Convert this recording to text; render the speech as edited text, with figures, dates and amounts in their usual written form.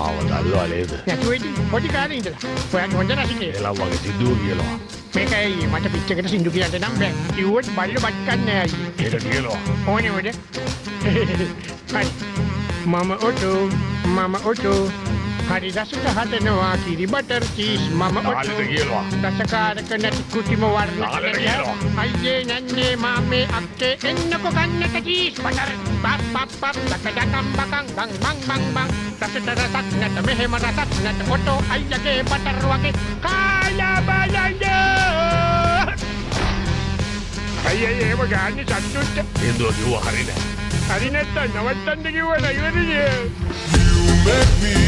මාව දල්වා නේද? නැතුව ඉතින් පොඩි කාලේ ඉඳලා. ඔයාගේ හොඳ රසිකේ. එලා වගේ සිද්ධුව කියලා. මේකයි මට පිච්චකට සින්දු කියන්න නම් බෑ. කිව්වොත් බල්ල බත් කන්නේ අයියේ. ඒක කියලා. ඕනේ ඔඩ. හරි. මම ඔටෝ. හරි රසට හදනවා කිරි බටර් චීස් මම ඔටෝ. කියලා. රසකාරක නැති කුටිම වර්ණ. අයියේ නන්නේ මාමේ අක්කේ එන්නකො ගන්නට චීස් බටර්. පප් දකඩකම් බකම් බං බං බං බං. රසට රසක් නැත මෙහෙම රසක් නැත ඔටෝ අයියගේ බටර් වගේ කාලා බලන්න. අයියේ ඒව ගාන්නේ සතුටුට. එන්දෝ කිව්ව හරි නෑ. හරි නැත්තම් නවත්තන්න කිව්වද ඉවරනේ. You make me